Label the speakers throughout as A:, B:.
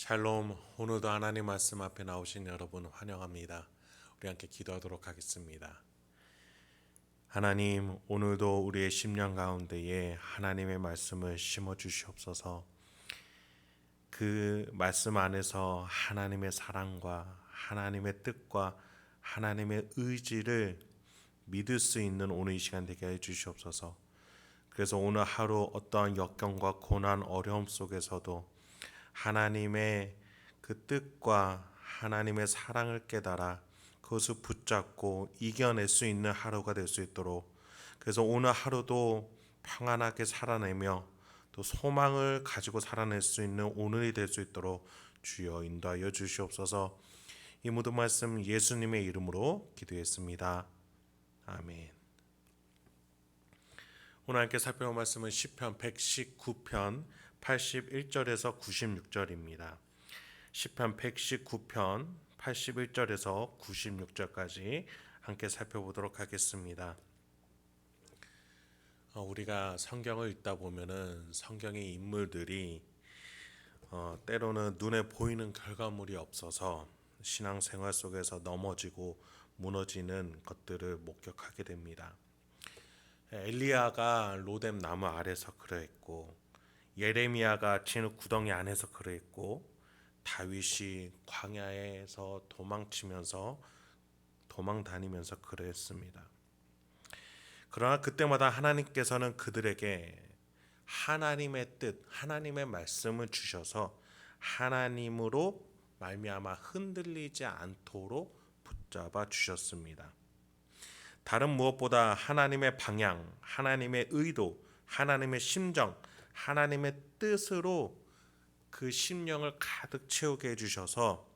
A: 샬롬, 오늘도 하나님 말씀 앞에 나오신 여러분 환영합니다. 우리 함께 기도하도록 하겠습니다. 하나님, 오늘도 우리의 심령 가운데에 하나님의 말씀을 심어 주시옵소서. 그 말씀 안에서 하나님의 사랑과 하나님의 뜻과 하나님의 의지를 믿을 수 있는 오늘 이 시간 되게 해 주시옵소서. 그래서 오늘 하루 어떠한 역경과 고난, 어려움 속에서도 하나님의 그 뜻과 하나님의 사랑을 깨달아 그것을 붙잡고 이겨낼 수 있는 하루가 될 수 있도록, 그래서 오늘 하루도 평안하게 살아내며 또 소망을 가지고 살아낼 수 있는 오늘이 될 수 있도록 주여 인도하여 주시옵소서. 이 모든 말씀 예수님의 이름으로 기도했습니다. 아멘. 오늘 함께 살펴볼 말씀은 시편 119편 81절에서 96절입니다. 시편 119편 81절에서 96절까지 함께 살펴보도록 하겠습니다. 우리가 성경을 읽다 보면은 성경의 인물들이 때로는 눈에 보이는 결과물이 없어서 신앙생활 속에서 넘어지고 무너지는 것들을 목격하게 됩니다. 엘리야가 로뎀 나무 아래서 그러했고, 예레미야가 진흙 구덩이 안에서 그러했고, 다윗이 광야에서 도망 다니면서 그러했습니다. 그러나 그때마다 하나님께서는 그들에게 하나님의 뜻, 하나님의 말씀을 주셔서 하나님으로 말미암아 흔들리지 않도록 붙잡아 주셨습니다. 다른 무엇보다 하나님의 방향, 하나님의 의도, 하나님의 심정, 하나님의 뜻으로 그 심령을 가득 채우게 해주셔서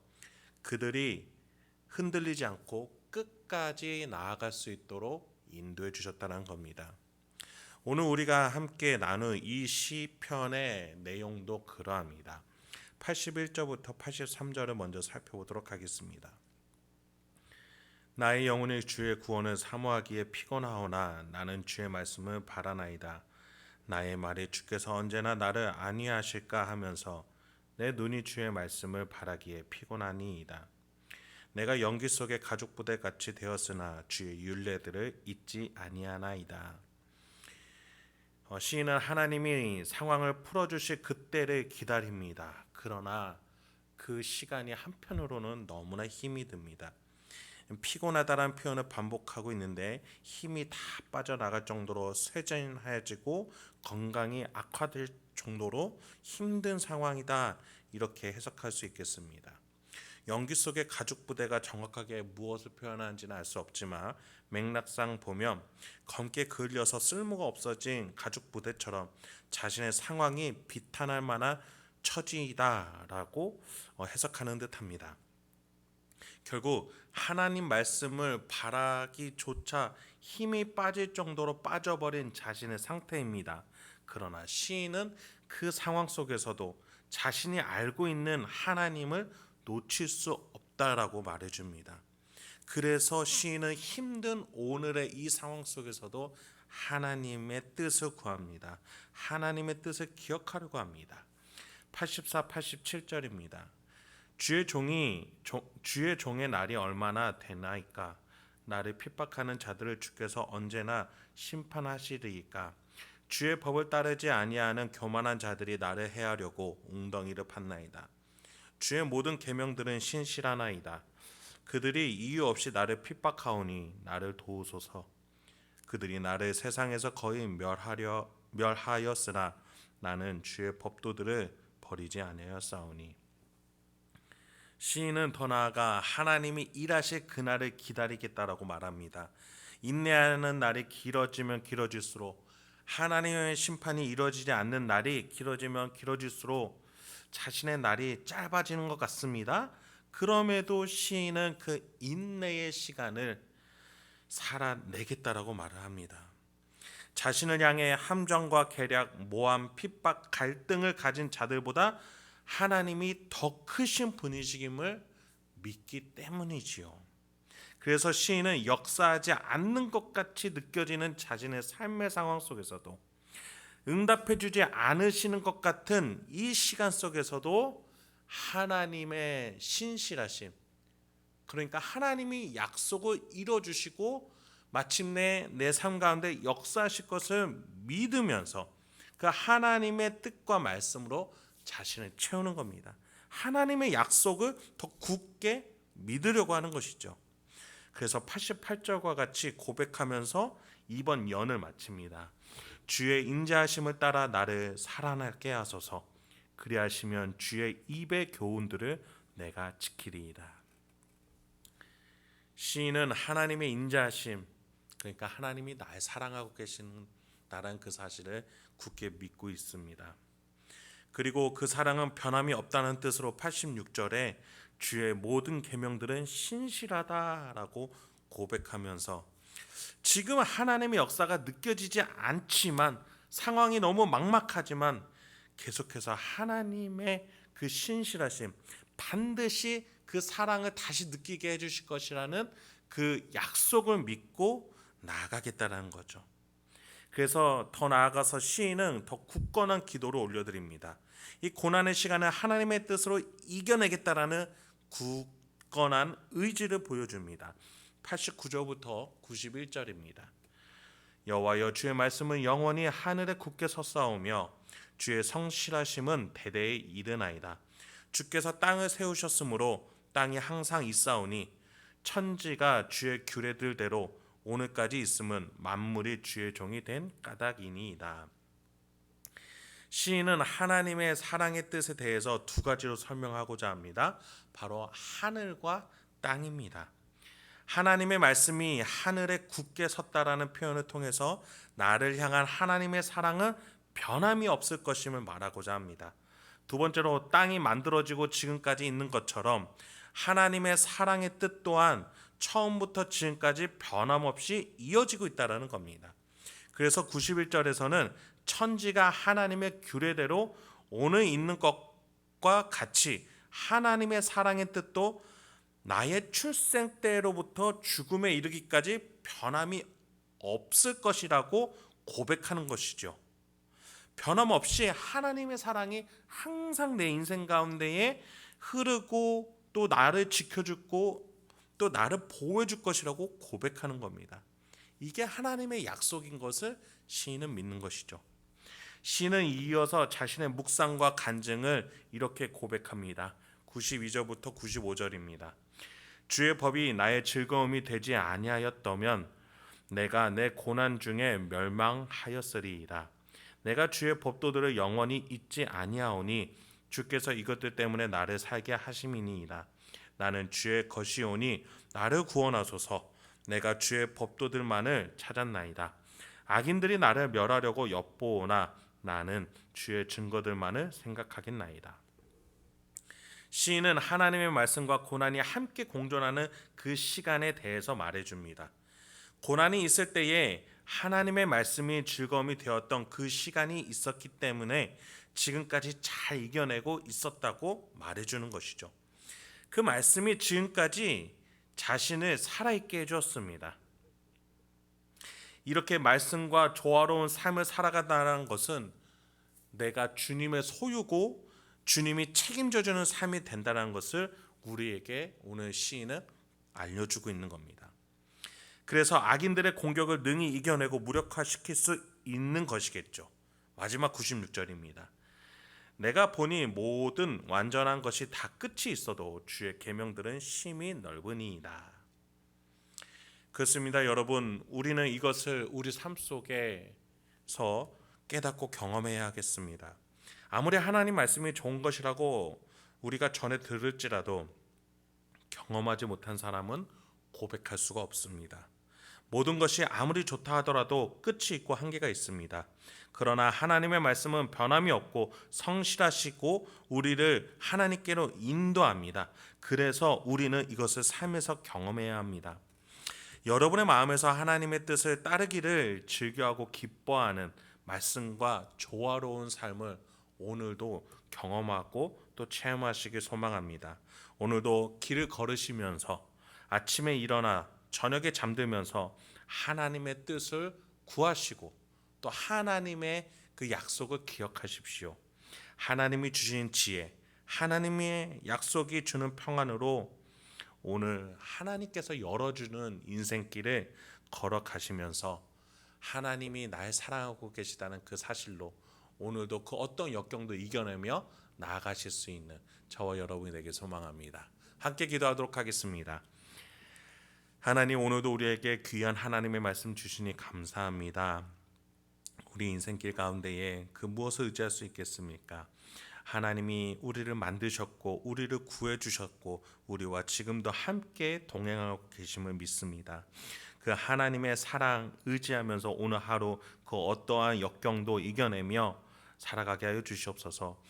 A: 그들이 흔들리지 않고 끝까지 나아갈 수 있도록 인도해 주셨다는 겁니다. 오늘 우리가 함께 나눌 이 시편의 내용도 그러합니다. 81절부터 83절을 먼저 살펴보도록 하겠습니다. 나의 영혼이 주의 구원을 사모하기에 피곤하오나 나는 주의 말씀을 바라나이다. 나의 말에 주께서 언제나 나를 안위하실까 하면서 내 눈이 주의 말씀을 바라기에 피곤하니이다. 내가 연기 속에 가죽 부대 같이 되었으나 주의 율례들을 잊지 아니하나이다. 시인은 하나님이 상황을 풀어주실 그때를 기다립니다. 그러나 그 시간이 한편으로는 너무나 힘이 듭니다. 피곤하다라는 표현을 반복하고 있는데 힘이 다 빠져나갈 정도로 쇠진해지고 건강이 악화될 정도로 힘든 상황이다, 이렇게 해석할 수 있겠습니다. 연기 속의 가죽 부대가 정확하게 무엇을 표현하는지는 알 수 없지만 맥락상 보면 검게 그을려서 쓸모가 없어진 가죽 부대처럼 자신의 상황이 비탄할 만한 처지이다라고 해석하는 듯합니다. 결국 하나님 말씀을 바라기조차 힘이 빠질 정도로 빠져버린 자신의 상태입니다. 그러나 시인은 그 상황 속에서도 자신이 알고 있는 하나님을 놓칠 수 없다라고 말해줍니다. 그래서 시인은 힘든 오늘의 이 상황 속에서도 하나님의 뜻을 구합니다. 하나님의 뜻을 기억하려고 합니다. 84, 87절입니다. 주의 종의 날이 얼마나 되나이까? 나를 핍박하는 자들을 주께서 언제나 심판하시리이까? 주의 법을 따르지 아니하는 교만한 자들이 나를 해하려고 웅덩이를 팠나이다. 주의 모든 계명들은 신실하나이다. 그들이 이유 없이 나를 핍박하오니 나를 도우소서. 그들이 나를 세상에서 거의 멸하였으나 나는 주의 법도들을 버리지 아니하였사오니. 시인은 더 나아가 하나님이 일하실 그날을 기다리겠다라고 말합니다. 인내하는 날이 길어지면 길어질수록, 하나님의 심판이 이루어지지 않는 날이 길어지면 길어질수록 자신의 날이 짧아지는 것 같습니다. 그럼에도 시인은 그 인내의 시간을 살아내겠다라고 말을 합니다. 자신을 향해 함정과 계략, 모함, 핍박, 갈등을 가진 자들보다 하나님이 더 크신 분이심을 믿기 때문이지요. 그래서 시인은 역사하지 않는 것 같이 느껴지는 자신의 삶의 상황 속에서도, 응답해 주지 않으시는 것 같은 이 시간 속에서도 하나님의 신실하심, 그러니까 하나님이 약속을 이뤄주시고 마침내 내 삶 가운데 역사하실 것을 믿으면서 그 하나님의 뜻과 말씀으로 자신을 채우는 겁니다. 하나님의 약속을 더 굳게 믿으려고 하는 것이죠. 그래서 88절과 같이 고백하면서 이번 연을 마칩니다. 주의 인자하심을 따라 나를 살아나게 하소서. 그리하시면 주의 입의 교훈들을 내가 지키리이다. 시인은 하나님의 인자하심, 그러니까 하나님이 날 사랑하고 계신다는 그 사실을 굳게 믿고 있습니다. 그리고 그 사랑은 변함이 없다는 뜻으로 86절에 주의 모든 계명들은 신실하다라고 고백하면서 지금 하나님의 역사가 느껴지지 않지만 상황이 너무 막막하지만 계속해서 하나님의 그 신실하심, 반드시 그 사랑을 다시 느끼게 해주실 것이라는 그 약속을 믿고 나아가겠다는 거죠. 그래서 더 나아가서 시인은 더 굳건한 기도를 올려드립니다. 이 고난의 시간을 하나님의 뜻으로 이겨내겠다라는 굳건한 의지를 보여줍니다. 89절부터 91절입니다. 여호와여, 주의 말씀은 영원히 하늘에 굳게 섰사오며 주의 성실하심은 대대에 이르나이다. 주께서 땅을 세우셨으므로 땅이 항상 있사오니 천지가 주의 규례들대로 오늘까지 있음은 만물이 주의 종이 된 까닭이니이다. 시인은 하나님의 사랑의 뜻에 대해서 두 가지로 설명하고자 합니다. 바로 하늘과 땅입니다. 하나님의 말씀이 하늘에 굳게 섰다라는 표현을 통해서 나를 향한 하나님의 사랑은 변함이 없을 것임을 말하고자 합니다. 두 번째로 땅이 만들어지고 지금까지 있는 것처럼 하나님의 사랑의 뜻 또한 처음부터 지금까지 변함없이 이어지고 있다는 겁니다. 그래서 91절에서는 천지가 하나님의 규례대로 오늘 있는 것과 같이 하나님의 사랑의 뜻도 나의 출생 때로부터 죽음에 이르기까지 변함이 없을 것이라고 고백하는 것이죠. 변함없이 하나님의 사랑이 항상 내 인생 가운데에 흐르고 또 나를 지켜주고 또 나를 보호해 줄 것이라고 고백하는 겁니다. 이게 하나님의 약속인 것을 시인은 믿는 것이죠. 시인은 이어서 자신의 묵상과 간증을 이렇게 고백합니다. 92절부터 95절입니다. 주의 법이 나의 즐거움이 되지 아니하였다면 내가 내 고난 중에 멸망하였으리이다. 내가 주의 법도들을 영원히 잊지 아니하오니 주께서 이것들 때문에 나를 살게 하심이니이다. 나는 주의 것이오니 나를 구원하소서. 내가 주의 법도들만을 찾았나이다. 악인들이 나를 멸하려고 엿보오나 나는 주의 증거들만을 생각하겠나이다. 시인은 하나님의 말씀과 고난이 함께 공존하는 그 시간에 대해서 말해줍니다. 고난이 있을 때에 하나님의 말씀이 즐거움이 되었던 그 시간이 있었기 때문에 지금까지 잘 이겨내고 있었다고 말해주는 것이죠. 그 말씀이 지금까지 자신을 살아있게 해주었습니다. 이렇게 말씀과 조화로운 삶을 살아간다는 것은 내가 주님의 소유고 주님이 책임져주는 삶이 된다는 것을 우리에게 오늘 시인은 알려주고 있는 겁니다. 그래서 악인들의 공격을 능히 이겨내고 무력화시킬 수 있는 것이겠죠. 마지막 96절입니다. 내가 보니 모든 완전한 것이 다 끝이 있어도 주의 계명들은 심히 넓으니이다. 그렇습니다, 여러분. 우리는 이것을 우리 삶 속에서 깨닫고 경험해야 하겠습니다. 아무리 하나님 말씀이 좋은 것이라고 우리가 전해 들을지라도 경험하지 못한 사람은 고백할 수가 없습니다. 모든 것이 아무리 좋다 하더라도 끝이 있고 한계가 있습니다. 그러나 하나님의 말씀은 변함이 없고 성실하시고 우리를 하나님께로 인도합니다. 그래서 우리는 이것을 삶에서 경험해야 합니다. 여러분의 마음에서 하나님의 뜻을 따르기를 즐겨하고 기뻐하는 말씀과 조화로운 삶을 오늘도 경험하고 또 체험하시길 소망합니다. 오늘도 길을 걸으시면서 아침에 일어나 저녁에 잠들면서 하나님의 뜻을 구하시고 또 하나님의 그 약속을 기억하십시오. 하나님이 주신 지혜, 하나님의 약속이 주는 평안으로 오늘 하나님께서 열어주는 인생길을 걸어가시면서 하나님이 날 사랑하고 계시다는 그 사실로 오늘도 그 어떤 역경도 이겨내며 나아가실 수 있는 저와 여러분이 되길 소망합니다. 함께 기도하도록 하겠습니다. 하나님, 오늘도 우리에게 귀한 하나님의 말씀 주시니 감사합니다. 우리 인생길 가운데에 그 무엇을 의지할 수 있겠습니까? 하나님이 우리를 만드셨고 우리를 구해주셨고 우리와 지금도 함께 동행하고 계심을 믿습니다. 그 하나님의 사랑 의지하면서 오늘 하루 그 어떠한 역경도 이겨내며 살아가게 하여 주시옵소서.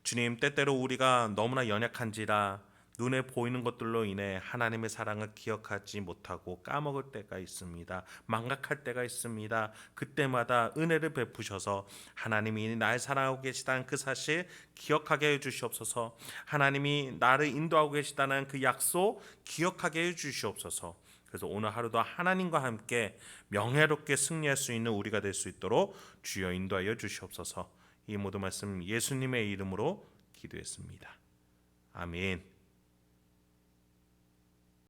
A: 주님, 때때로 우리가 너무나 연약한지라 눈에 보이는 것들로 인해 하나님의 사랑을 기억하지 못하고 까먹을 때가 있습니다. 망각할 때가 있습니다. 그때마다 은혜를 베푸셔서 하나님이 날 사랑하고 계시다는 그 사실 기억하게 해주시옵소서. 하나님이 나를 인도하고 계시다는 그 약속 기억하게 해주시옵소서. 그래서 오늘 하루도 하나님과 함께 명예롭게 승리할 수 있는 우리가 될 수 있도록 주여 인도하여 주시옵소서. 이 모든 말씀 예수님의 이름으로 기도했습니다. 아멘.